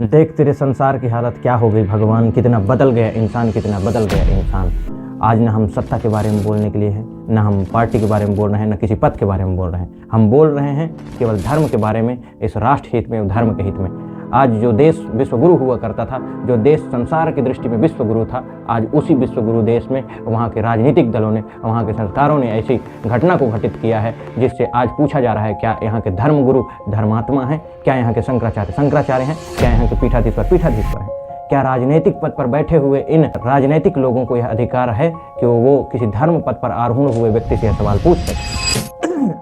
देख तेरे संसार की हालत क्या हो गई भगवान, कितना बदल गया इंसान, कितना बदल गया इंसान। आज न हम सत्ता के बारे में बोलने के लिए हैं, न हम पार्टी के बारे में बोल रहे हैं, न किसी पद के बारे में बोल रहे हैं। हम बोल रहे हैं केवल धर्म के बारे में, इस राष्ट्र हित में, धर्म के हित में। आज जो देश विश्वगुरु हुआ करता था, जो देश संसार की दृष्टि में विश्वगुरु था, आज उसी विश्वगुरु देश में वहाँ के राजनीतिक दलों ने, वहाँ के संस्कारों ने ऐसी घटना को घटित किया है जिससे आज पूछा जा रहा है क्या यहाँ के धर्मगुरु धर्मात्मा हैं, क्या यहाँ के शंकराचार्य शंकराचार्य हैं, क्या यहाँ के पीठाधीश्वर पीठाधीश्वर हैं। क्या राजनीतिक पद पर बैठे हुए इन राजनीतिक लोगों को यह अधिकार है कि वो किसी धर्म पद पर आरूढ़ हुए व्यक्ति से यह सवाल पूछ सके?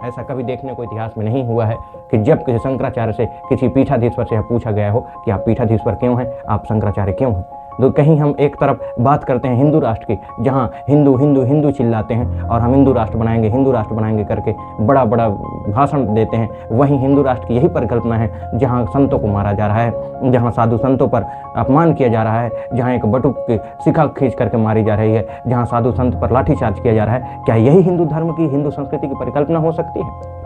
ऐसा कभी देखने को इतिहास में नहीं हुआ है कि जब किसी शंकराचार्य से, किसी पीठाधीश्वर से यह पूछा गया हो कि आप पीठाधीश्वर क्यों हैं, आप शंकराचार्य क्यों हैं। तो कहीं हम एक तरफ बात करते हैं हिंदू राष्ट्र की, जहाँ हिंदू हिंदू हिंदू चिल्लाते हैं और हम हिंदू राष्ट्र बनाएंगे करके बड़ा बड़ा भाषण देते हैं। वहीं हिंदू राष्ट्र की यही परिकल्पना है जहाँ संतों को मारा जा रहा है, जहाँ साधु संतों पर अपमान किया जा रहा है, जहाँ एक बटुक की शिखा खींच करके मारी जा रही है, जहाँ साधु संत पर लाठीचार्ज किया जा रहा है। क्या यही हिंदू धर्म की, हिंदू संस्कृति की परिकल्पना हो सकती है?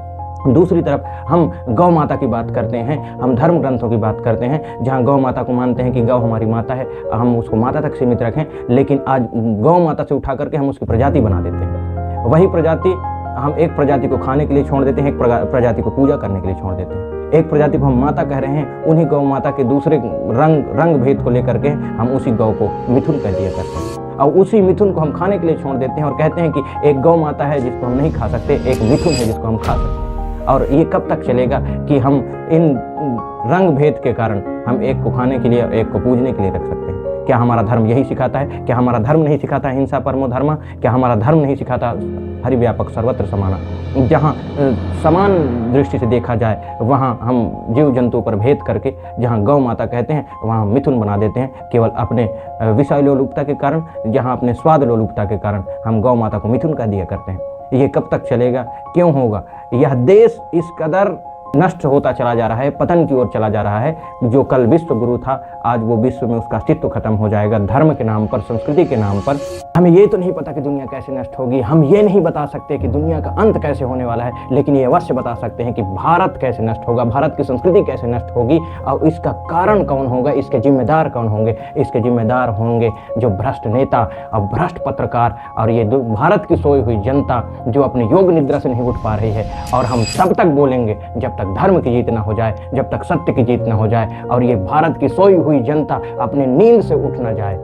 दूसरी तरफ हम गौ माता की बात करते हैं, हम धर्म ग्रंथों की बात करते हैं, जहाँ गौ माता को मानते हैं कि गौ हमारी माता है, हम उसको माता तक सीमित रखें, लेकिन आज गौ माता से उठा करके हम उसकी प्रजाति बना देते हैं। वही प्रजाति हम एक प्रजाति को खाने के लिए छोड़ देते हैं, एक प्रजाति को पूजा करने के लिए छोड़ देते हैं। एक प्रजाति को हम माता कह रहे हैं, उन्हीं गौ माता के दूसरे रंग भेद को लेकर के हम उसी गौ को मिथुन कह दिया करते हैं, और उसी मिथुन को हम खाने के लिए छोड़ देते हैं और कहते हैं कि एक गौ माता है जिसको हम नहीं खा सकते, एक मिथुन है जिसको हम खा सकते हैं। और ये कब तक चलेगा कि हम इन रंग भेद के कारण हम एक को खाने के लिए और एक को पूजने के लिए रख सकते हैं? क्या हमारा धर्म यही सिखाता है? क्या हमारा धर्म नहीं सिखाता हिंसा परमो धर्म? क्या हमारा धर्म नहीं सिखाता हरिव्यापक सर्वत्र समाना? जहाँ समान दृष्टि से देखा जाए वहाँ हम जीव जंतु पर भेद करके, जहाँ गौ माता कहते हैं वहाँ मिथुन बना देते हैं, केवल अपने विषय लोलुपता के कारण, जहाँ अपने स्वाद लोलुपता के कारण हम गौ माता को मिथुन कह दिया करते हैं। ये कब तक चलेगा? क्यों होगा? यह देश इस कदर नष्ट होता चला जा रहा है, पतन की ओर चला जा रहा है। जो कल विश्व गुरु था, आज वो विश्व में उसका अस्तित्व खत्म हो जाएगा, धर्म के नाम पर, संस्कृति के नाम पर। हमें ये तो नहीं पता कि दुनिया कैसे नष्ट होगी, हम ये नहीं बता सकते कि दुनिया का अंत कैसे होने वाला है, लेकिन ये अवश्य बता सकते हैं कि भारत कैसे नष्ट होगा, भारत की संस्कृति कैसे नष्ट होगी, और इसका कारण कौन होगा, इसके जिम्मेदार कौन होंगे। इसके जिम्मेदार होंगे जो भ्रष्ट नेता और भ्रष्ट पत्रकार और ये भारत की सोई हुई जनता जो अपनी योग निद्रा से नहीं उठ पा रही है। और हम तब तक बोलेंगे जब तक धर्म की जीत ना हो जाए, जब तक सत्य की जीत ना हो जाए और ये भारत की सोई हुई जनता अपनी नींद से उठ ना जाए।